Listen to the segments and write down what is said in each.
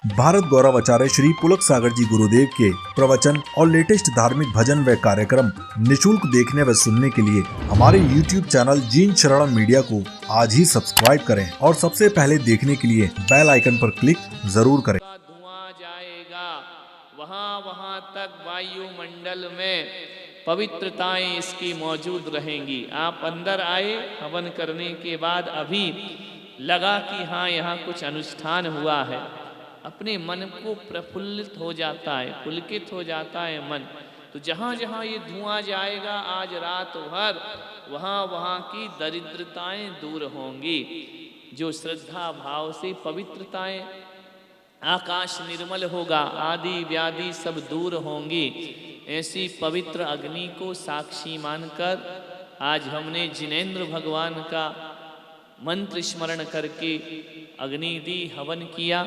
भारत गौरव आचार्य श्री पुलक सागर जी गुरुदेव के प्रवचन और लेटेस्ट धार्मिक भजन व कार्यक्रम निशुल्क देखने व सुनने के लिए हमारे YouTube चैनल जीन शरणम मीडिया को आज ही सब्सक्राइब करें और सबसे पहले देखने के लिए बेल आइकन पर क्लिक जरूर करें। धुआं जाएगा, वहां तक वायुमंडल में पवित्रताएं इसकी मौजूद रहेंगी। आप अंदर आए, हवन करने के बाद अभी लगा कि हाँ यहाँ कुछ अनुष्ठान हुआ है, अपने मन को प्रफुल्लित हो जाता है, पुलकित हो जाता है मन। तो जहाँ जहाँ ये धुआं जाएगा आज रात भर वहाँ की दरिद्रताएं दूर होंगी। जो श्रद्धा भाव से पवित्रताएं, आकाश निर्मल होगा, आदि व्याधि सब दूर होंगी। ऐसी पवित्र अग्नि को साक्षी मानकर आज हमने जिनेंद्र भगवान का मंत्र स्मरण करके अग्नि दी, हवन किया।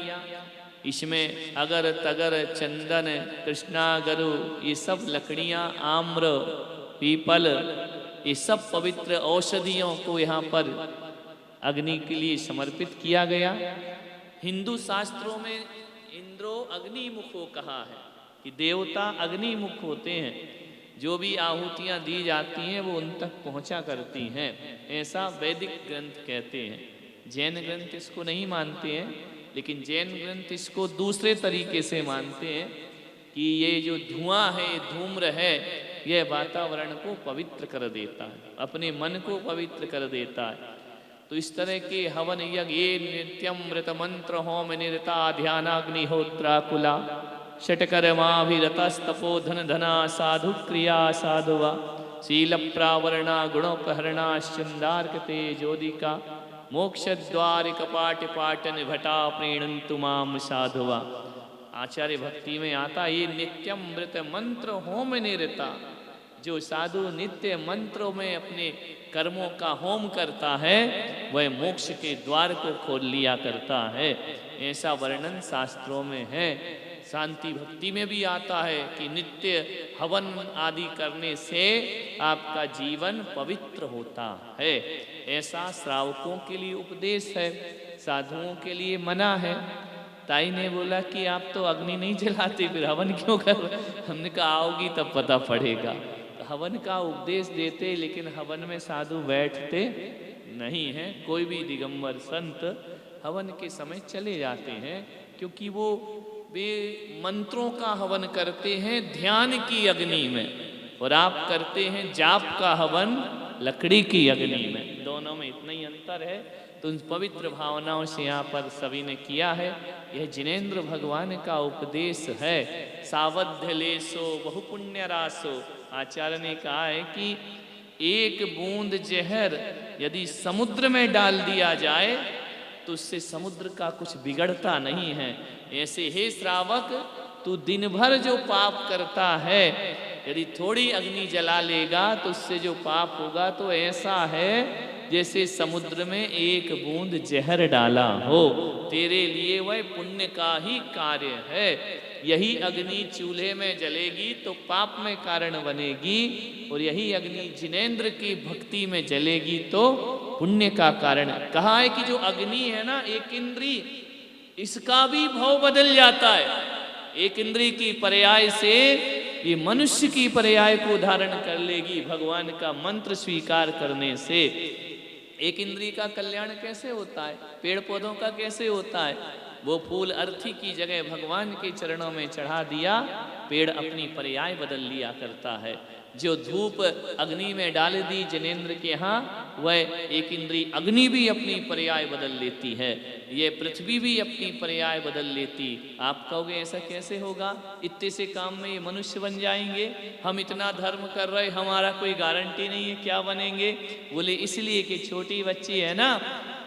इसमें अगर तगर चंदन कृष्णा गरु ये सब लकड़ियाँ, आम्र पीपल ये सब पवित्र औषधियों को यहाँ पर अग्नि के लिए समर्पित किया गया। हिंदू शास्त्रों में इंद्रो अग्निमुखो कहा है कि देवता अग्निमुख होते हैं, जो भी आहुतियाँ दी जाती हैं वो उन तक पहुँचा करती हैं, ऐसा वैदिक ग्रंथ कहते हैं। जैन ग्रंथ इसको नहीं मानते हैं, लेकिन जैन ग्रंथ इसको दूसरे तरीके से मानते हैं कि ये जो धुआं है, धूम्र है, यह वातावरण को पवित्र कर देता है, अपने मन को पवित्र कर देता है। तो इस तरह के हवन यज्ञ ये नित्यम मृत मंत्र होम निरता ध्यानाग्निहोत्राकुला षटकर्माभिरतस्तपोधन धना साधु क्रिया साधुवा शील प्रावरणा गुणोपहरणा चंदार्कते ज्योतिका मोक्ष द्वार कपाट पाटन भटा प्रीणंतु माम साधुवा। आचार्य भक्ति में आता ये नित्यम मृत मंत्र होम निरता, जो साधु नित्य मंत्रों में अपने कर्मों का होम करता है वह मोक्ष के द्वार को खोल लिया करता है, ऐसा वर्णन शास्त्रों में है। शांति भक्ति में भी आता है कि नित्य हवन आदि करने से आपका जीवन पवित्र होता है, ऐसा श्रावकों के लिए उपदेश है, साधुओं के लिए मना है। ताई ने बोला कि आप तो अग्नि नहीं जलाते, फिर हवन क्यों कर रहे? हमने कहा आओगी तब पता पड़ेगा। हवन का उपदेश देते, लेकिन हवन में साधु बैठते नहीं हैं। कोई भी दिगंबर संत हवन के समय चले जाते हैं, क्योंकि वे मंत्रों का हवन करते हैं ध्यान की अग्नि में, और आप करते हैं जाप का हवन लकड़ी की अग्नि में। दोनों में इतना ही अंतर है। तो उन पवित्र भावनाओं से यहाँ पर सभी ने किया है। यह जिनेंद्र भगवान का उपदेश है। सावध्य लेसो बहुपुण्य रासो। आचार्य ने कहा है कि एक बूंद जहर यदि समुद्र में डाल दिया जाए तो उससे समुद्र का कुछ बिगड़ता नहीं है। ऐसे हे श्रावक, तू दिन भर जो पाप करता है, यदि थोड़ी अग्नि जला लेगा तो उससे जो पाप होगा तो ऐसा है जैसे समुद्र में एक बूंद जहर डाला हो। तेरे लिए वह पुण्य का ही कार्य है। यही अग्नि चूल्हे में जलेगी तो पाप में कारण बनेगी, और यही अग्नि जिनेंद्र की भक्ति में जलेगी तो पुण्य का कारण। कहा है कि जो अग्नि है ना, एक इंद्री, इसका भी भाव बदल जाता है। एक इंद्री की पर्याय से ये मनुष्य की पर्याय को धारण कर लेगी भगवान का मंत्र स्वीकार करने से। एक इंद्री का कल्याण कैसे होता है? पेड़ पौधों का कैसे होता है? वो फूल अर्थी की जगह भगवान के चरणों में चढ़ा दिया, पेड़ अपनी पर्याय बदल लिया करता है। जो धूप अग्नि में डाल दी जिनेंद्र के यहाँ, वह एक इंद्री अग्नि भी अपनी पर्याय बदल लेती है। ये पृथ्वी भी अपनी पर्याय बदल लेती। आप कहोगे ऐसा कैसे होगा? इतने से काम में ये मनुष्य बन जाएंगे? हम इतना धर्म कर रहे, हमारा कोई गारंटी नहीं है क्या बनेंगे? बोले इसलिए कि छोटी बच्ची है ना,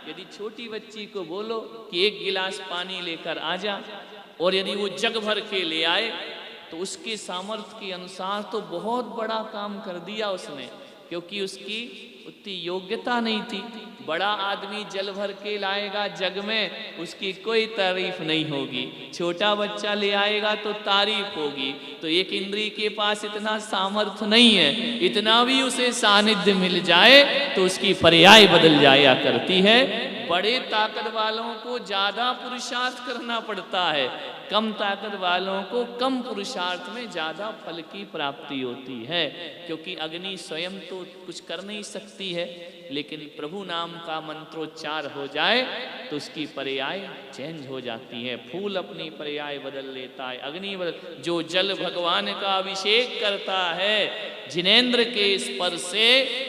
यदि छोटी बच्ची को बोलो कि एक गिलास पानी लेकर आ जा, और यदि वो जग भर के ले आए तो उसके सामर्थ्य के अनुसार तो बहुत बड़ा काम कर दिया उसने, क्योंकि उसकी उतनी योग्यता नहीं थी। बड़ा आदमी जल भर के लाएगा जग में, उसकी कोई तारीफ नहीं होगी। छोटा बच्चा ले आएगा तो तारीफ होगी। तो एक इंद्री के पास इतना सामर्थ्य नहीं है, इतना भी उसे सानिध्य मिल जाए तो उसकी पर्याय बदल जाया करती है। बड़े ताकत वालों को ज़्यादा पुरुषार्थ करना पड़ता है, कम ताकत वालों को कम पुरुषार्थ में ज़्यादा फल की प्राप्ति होती है। क्योंकि अग्नि स्वयं तो कुछ कर नहीं सकती है, लेकिन प्रभु नाम का मंत्रोच्चार हो जाए तो उसकी पर्याय चेंज हो जाती है। फूल अपनी पर्याय बदल लेता है, अग्नि बदल। जो जल भगवान का अभिषेक करता है जिनेंद्र के स्पर्श से,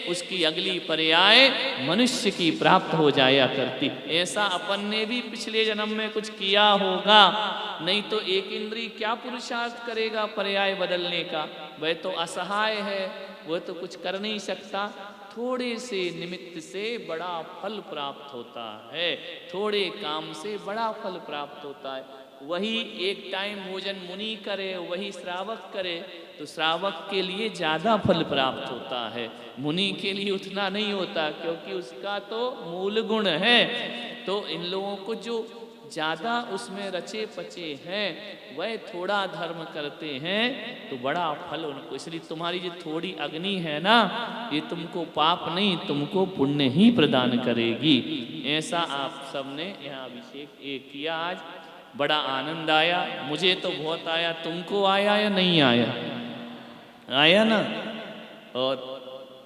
उसकी अगली पर्याय मनुष्य की प्राप्त हो जाया करती। ऐसा अपन ने भी पिछले जन्म में कुछ किया होगा, नहीं तो एक इंद्री क्या पुरुषार्थ करेगा पर्याय बदलने का। वह तो असहाय है, वह तो कुछ कर नहीं सकता। थोड़े से निमित्त से बड़ा फल प्राप्त होता है, थोड़े काम से बड़ा फल प्राप्त होता है। वही एक टाइम भोजन मुनि करे, वही श्रावक करे तो श्रावक के लिए ज़्यादा फल प्राप्त होता है, मुनि के लिए उतना नहीं होता, क्योंकि उसका तो मूल गुण है। तो इन लोगों को जो ज़्यादा उसमें रचे पचे हैं वह थोड़ा धर्म करते हैं तो बड़ा फल उनको। इसलिए तुम्हारी जो थोड़ी अग्नि है ना, ये तुमको पाप नहीं, तुमको पुण्य ही प्रदान करेगी। ऐसा आप सबने यहाँ अभिषेक किया, आज बड़ा आनंद आया। मुझे तो बहुत आया, तुमको आया या नहीं आया? आया ना। और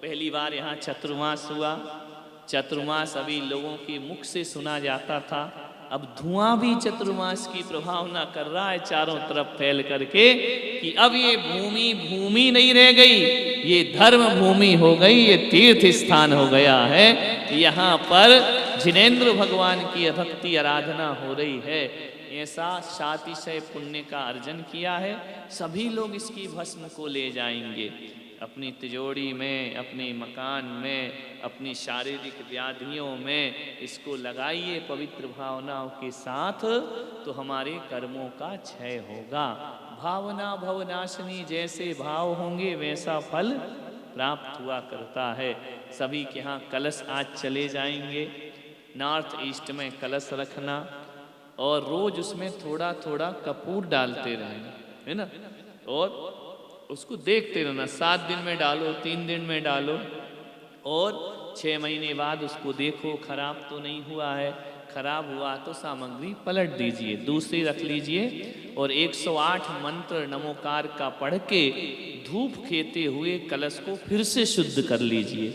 पहली बार यहाँ चतुर्मास हुआ। चतुर्मास अभी लोगों के मुख से सुना जाता था, अब धुआं भी चतुर्मास की प्रभावना कर रहा है चारों तरफ फैल करके कि अब ये भूमि भूमि नहीं रह गई, ये धर्म भूमि हो गई, ये तीर्थ स्थान हो गया है। यहाँ पर जिनेंद्र भगवान की भक्ति आराधना हो रही है। ऐसा सातिशय पुण्य का अर्जन किया है। सभी लोग इसकी भस्म को ले जाएंगे अपनी तिजोरी में, अपने मकान में, अपनी शारीरिक व्याधियों में। इसको लगाइए पवित्र भावनाओं के साथ, तो हमारे कर्मों का क्षय होगा। भावना भवनाशिनी, जैसे भाव होंगे वैसा फल प्राप्त हुआ करता है। सभी के यहाँ कलश आज चले जाएंगे। नॉर्थ ईस्ट में कलश रखना और रोज उसमें थोड़ा थोड़ा कपूर डालते रहना, है ना, और उसको देखते रहना। 7 दिन में डालो, 3 दिन में डालो, और 6 महीने बाद उसको देखो खराब तो नहीं हुआ है। खराब हुआ तो सामग्री पलट दीजिए, दूसरी रख लीजिए, और 108 मंत्र नमोकार का पढ़ के धूप खेते हुए कलश को फिर से शुद्ध कर लीजिए।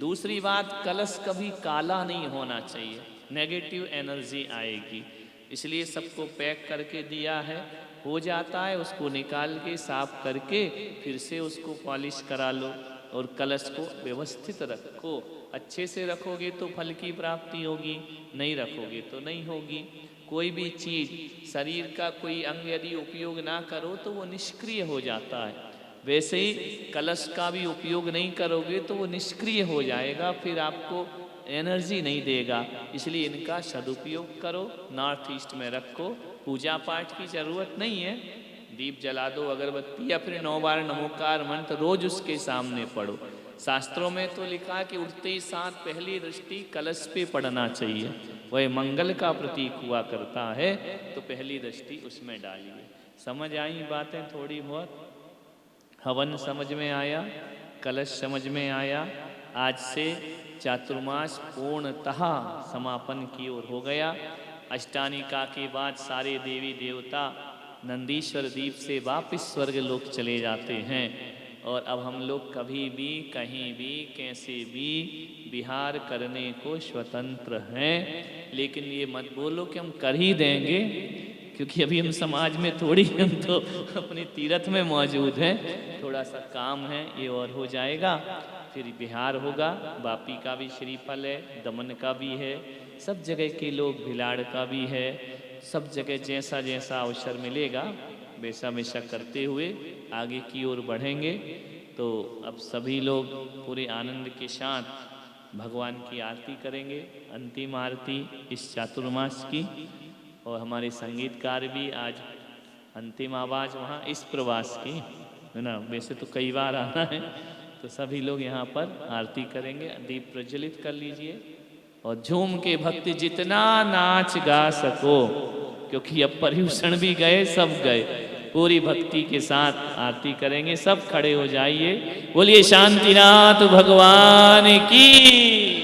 दूसरी बात, कलश कभी काला नहीं होना चाहिए, नेगेटिव एनर्जी आएगी। इसलिए सबको पैक करके दिया है, हो जाता है, उसको निकाल के साफ करके फिर से उसको पॉलिश करा लो और कलश को व्यवस्थित रखो। अच्छे से रखोगे तो फल की प्राप्ति होगी, नहीं रखोगे तो नहीं होगी। कोई भी चीज़, शरीर का कोई अंग यदि उपयोग ना करो तो वो निष्क्रिय हो जाता है, वैसे ही कलश का भी उपयोग नहीं करोगे तो वो निष्क्रिय हो जाएगा, फिर आपको एनर्जी नहीं देगा। इसलिए इनका सदुपयोग करो, नॉर्थ ईस्ट में रखो। पूजा पाठ की जरूरत नहीं है, दीप जला दो, अगरबत्ती, या फिर 9 बार नमोकार मंत्र रोज उसके सामने पढ़ो। शास्त्रों में तो लिखा है कि उठते ही साथ पहली दृष्टि कलश पे पड़ना चाहिए, वह मंगल का प्रतीक हुआ करता है, तो पहली दृष्टि उसमें डालिए। समझ आई बातें थोड़ी बहुत? हवन समझ में आया, कलश समझ में आया। आज से चातुर्मास पूर्णतः समापन की ओर हो गया। अष्टानिका के बाद सारे देवी देवता नंदीश्वर द्वीप से वापिस स्वर्ग लोक चले जाते हैं, और अब हम लोग कभी भी कहीं भी कैसे भी विहार करने को स्वतंत्र हैं। लेकिन ये मत बोलो कि हम कर ही देंगे, क्योंकि अभी हम समाज में थोड़ी, हम तो अपनी तीर्थ में मौजूद हैं। थोड़ा सा काम है, ये और हो जाएगा, फिर बिहार होगा। वापी का भी श्रीफल है, दमन का भी है, सब जगह के लोग, भिलाड़ का भी है। सब जगह जैसा जैसा अवसर मिलेगा वैसा वैसा करते हुए आगे की ओर बढ़ेंगे। तो अब सभी लोग पूरे आनंद के साथ भगवान की आरती करेंगे, अंतिम आरती इस चातुर्मास की। और हमारे संगीतकार भी आज अंतिम आवाज़ वहाँ इस प्रवास की, है ना, वैसे तो कई बार आना है। तो सभी लोग यहाँ पर आरती करेंगे। दीप प्रज्वलित कर लीजिए और झूम के भक्ति जितना नाच गा सको, क्योंकि अब पर्यूषण भी गए, सब गए, पूरी भक्ति के साथ आरती करेंगे। सब खड़े हो जाइए। बोलिए शांतिनाथ भगवान की।